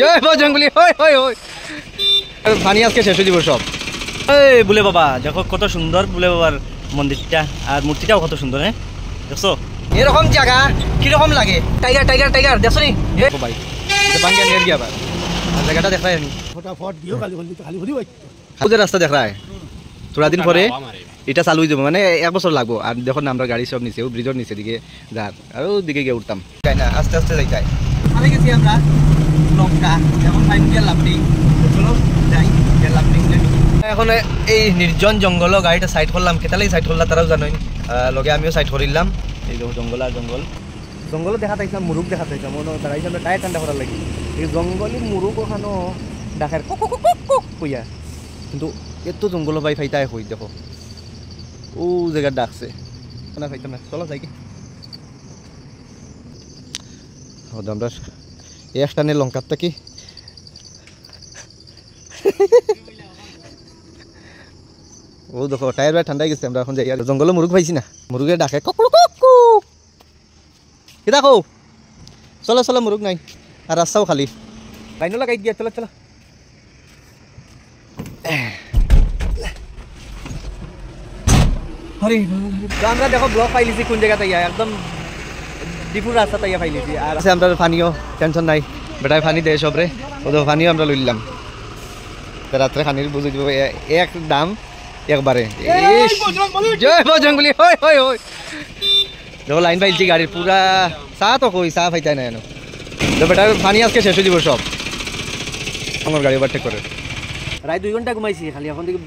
জয় বজরংবলী। হয় হয় হয় পানি আজকে শেষ হয়ে যাব সব। এই বুলে বাবা দেখো কত সুন্দর বুলে বাবার মন্দিরটা, আর মূর্তিটাও কত সুন্দর। হ্যাঁ দেখছো এরকম জায়গা কিরকম লাগে। টাইগার টাইগার টাইগার দেখছো নি ভাই বাঙ্গিয়া নিয়ে গিয়া জায়গাটা দেখাই আমি ফটাফট দিও খালি খালি ঘুরি ভাই যে রাস্তা দেখায় থোড়া দিন পরে এটা চালু হয়ে যাবো, মানে 1 বছর লাগবো। আর দেখো না আমরা গাড়ি সব নিচে ব্রিজের নিচে দিকে যার আর দিকে গিয়ে উঠতাম তাই না, আস্তে আস্তে যাই যাই আমি গেছি আমরা লঙ্কা এখন লাভলিং যাই লাভলিং। এখন এই নির্জন জঙ্গল গাড়িটা সাইড করলাম, কেতালেই সাইড করলাম তারাও জানোই, লগে আমিও সাইড করিলাম। এই জঙ্গল আর জঙ্গল জঙ্গল দেখা পাইছিলাম, মুরুখ দেখা পাইছিলাম দাঁড়াইছিলাম টায়ার ঠান্ডা করার লাগে। এই জঙ্গলি মুরুখ ওখানো ডাকের কইয়া, কিন্তু এত জঙ্গল বাই ফাইতাই হই দেখো ও জায়গা ডাকছে না ফাইতাম না। চলো যাই কি আমরা এক টানে লঙ্কার থাকি ও দেখো টায়ার বাই ঠান্ডাই গেছে। আমরা এখন যাই আর জঙ্গলে মুরুখ পাইছি না, মুরুখে ডাকে ককড়ু ককু কি দেখো। চলো চলো মুরুখ নাই আর রাস্তাও খালি, লাইনও লাগাই দিয়া। চলো চলো আমরা দেখো ব্লক পাইলিছি কোন জায়গা তাইয়া একদম ডিপুর রাস্তা তাইয়া পাইলিছি। আর আছে আমরা পানিও টেনশন নাই, বেটায় পানি দেয় সবরে, ওদের পানিও আমরা লইলাম। রাত্রে পানির বুঝে দিব এক দাম একবারে। জয় বজরংবলী। হয় হয় হয় দেখো লাইন পাইছি গাড়ির পুরা চা তো কই চা পাইতাই না এনো তো বেটার পানি আজকে শেষ হয়ে যাব সব। আমার গাড়ি ওভারটেক করে প্রায় 2 ঘন্টা ঘুমাইছি খালি, এখন দিকে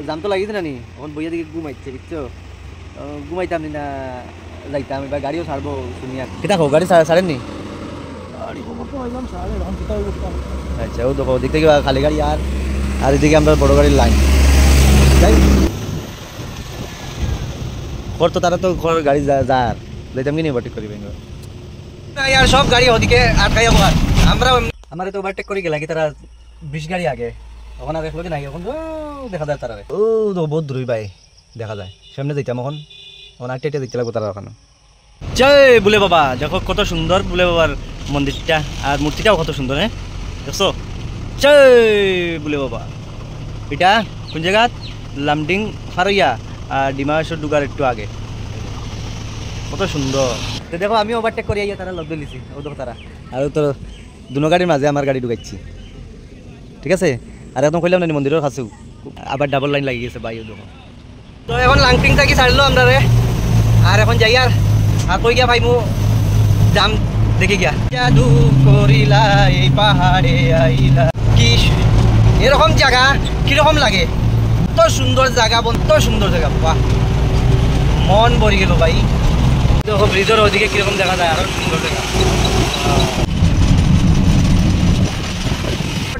জাম তো লাগিছে না নি, এখন বইয়া দিকে ঘুমাইছে বুঝছো। ঘুমাইতাম না যাইতাম, এবার গাড়িও ছাড়বো শুনিয়া। কিতা কো গাড়ি ছাড়েননি? আচ্ছা ও দেখো ওদিক থেকে খালি গাড়ি আর এদিকে আমরা বড় গাড়ির লাইন যাই তো তারা তো গাড়ি যার যাইতাম কি ওভারটেক করিবে আর সব গাড়ি ওদিকে আটকাই আর আমরা আমার তো ওভারটেক করে গেলা কি তারা 20 গাড়ি আগে, ওখানে দেখলো কি নাই, এখন দেখা যায় তারা ও বহুত দূরই ভাই দেখা যায় সামনে যাইতাম। এখন আটটা দেখতে লাগবো তারা ওখানে। জয় বুলে বাবা দেখো কত সুন্দর বুলে বাবার মন্দিরটা, আর মূর্তিটাও কত সুন্দর। হ্যাঁ দেখছো জয় বুলে বাবা। এটা কোন জায়গা? লামডিং ফারইয়া আর ডিমাহাসাও ডুগার একটু আগে, কত সুন্দর। তো দেখো আমি ওভারটেক করে আইয়া তারা লগ দিলিছি ও দেখো তারা, আর তো দুনো গাড়ির মাঝে আমার গাড়ি ঢুকাইছি ঠিক আছে। আর একদম কইলাম না মন্দিরের কাছেও আবার ডাবল লাইন লাগি গেছে ভাই ও দেখো। তো এখন লাংপিং থাকি ছাড়লো আমরা রে, আর এখন যাই আর কই গিয়া ভাই মু যাম দেখে গিয়া জাদু করিলা এই পাহাড়ে আইলা। কি এরকম জায়গা কিরকম লাগে, এত সুন্দর জায়গা, এত সুন্দর জায়গা, বাহ মন ভরে গেল ভাই। দেখো ব্রিজের ওদিকে কিরকম দেখা যায়, আরো সুন্দর জায়গা।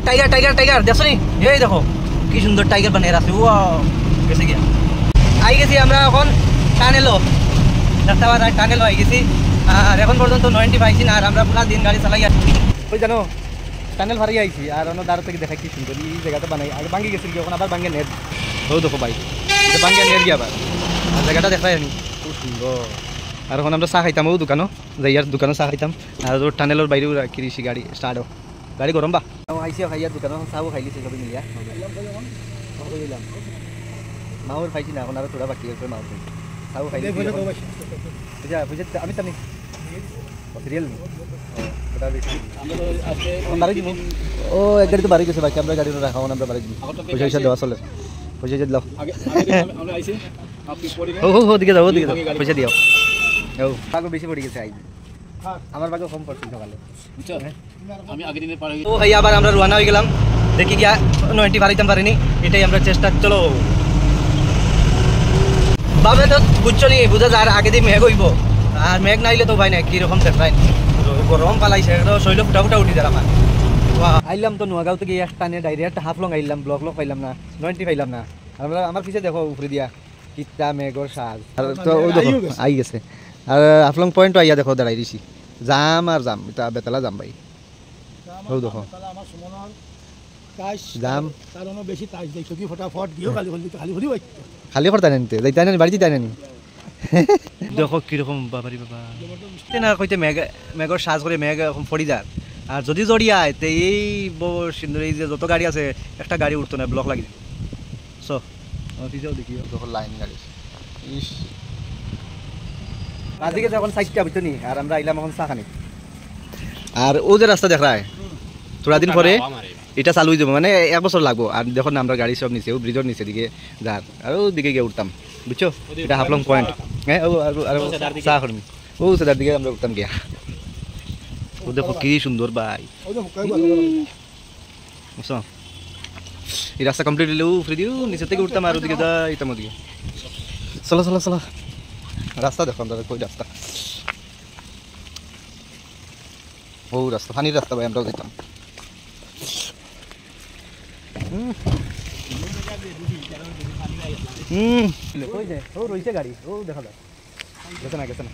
টাইগার টাইগার টাইগার দেখছো নি, এই দেখো কি সুন্দর টাইগার বানিয়ে আছে। ও গেছে গিয়া আই গেছি আমরা এখন টানেলো রাস্তা টানেলো আই গেছি। আর এখন পর্যন্ত 90 পাইছি না, আর আমরা পুরা দিন গাড়ি চালাই আসছি। ওই জানো টানেল ভারি আইছি আর অন্য দাঁড় থেকে দেখা কি সুন্দর এই জায়গাটা বানাই। আগে ভাঙ্গি গেছিল এখন আবার ভাঙ্গে নেট ও দেখো ভাই ভাঙ্গে নেট গিয়া আবার, আর জায়গাটা দেখাই আমি খুব সুন্দর। আর এখন আমরা চা খাইতাম ও দোকানও যাই, আর দোকানও চা খাইতাম। আর টানেলের বাইরেও কিরিছি গাড়ি স্টার্ট হোক, গাড়ি গরম বা আইসি খাইয়া দোকানও চাও খাইলিছি সবই মিলিয়া মাউর খাইছি না, এখন আরো তোরা বাকি আছে মাউর চাও খাইলি বুঝা বুঝে আমি জানি রিয়েল ও এক গাড়ি তো বাড়ি গেছে বাকি আমরা গাড়ি রাখাও আমরা বাড়ি দিই পয়সা পয়সা দেওয়া চলে পয়সা দিলাম ও দিকে যাও দিকে যাও পয়সা দিও ও বাগো বেশি পড়ে গেছে আই আমার বাগো কম পড়ছে সকালে বুঝছো আমি আগের দিনে পারে। ও ভাই আবার আমরা রওনা হয়ে গেলাম, দেখি গিয়া 90 পারিতাম পারিনি, এটাই আমরা চেষ্টা। চলো বাবে তো বুঝছো নি বুঝা যায় আগে দিয়ে মেঘ হইব, আর মেঘ নাইলে তো ভাই না কিরকম দেখায় গরম পালাইছে শৈল ফুটা ফুটা উঠি যায় আমার। আইলাম তো নোয়াগাঁও থেকে টানে ডাইরেক্ট হাফলং আইলাম, ব্লক লক পাইলাম না, 90 পাইলাম না। আমরা আমার পিছিয়ে দেখো উপরে দিয়া কিতা মেঘর সাজ, আর তো ওই দেখো আই গেছে। আর হাফলং পয়েন্ট আইয়া দেখো দাঁড়াই দিছি, যাম আর যাম এটা বেতলা যাম ভাই ও দেখো যাম তার বেশি তাই দেখছো কি ফটাফট দিও খালি খালি খালি খালি করতে নিতে যাইতাই না বাড়ি যাইতাই না দেখো কিরকম বাবারি বাবা না কইতে মেঘ মেঘর সাজ করে মেঘ এখন পড়ি যায় আর যদি জড়িয়ায় তে এই সিন্দুর এই যে যত গাড়ি আছে একটা গাড়ি উঠতো না, ব্লক লাগি সো পিছেও দেখি যখন লাইন গাড়ি ইস আজকে যখন সাইডটা বুঝতো নি, আর আমরা আইলাম এখন চা খানি। আর ও যে রাস্তা দেখায় থোড়া দিন পরে এটা চালু হয়ে যাবো, মানে 1 বছর লাগবো। আর দেখুন আমরা গাড়ি সব নিচে, ও ব্রিজের নিচে দিকে যার, আর ওদিকে গিয়ে উঠতাম বুঝছো, এটা হাফলং পয়েন্ট। হ্যাঁ ও আর চা করবি ও সেটার দিকে আমরা উঠতাম গিয়া। ও দেখো কি সুন্দর ভাই, বুঝছো এই রাস্তা কমপ্লিট হলে ও ফ্রি দিও নিচে থেকে উঠতাম আর ওদিকে যাইতাম ওদিকে। চলো চলো চলো, রাস্তা দেখো আমরা, কই রাস্তা, ও রাস্তা পানির রাস্তা ভাই, আমরাও যেতাম। ও রয়েছে গাড়ি, ও দেখা যায়, গেছে না গেছে না।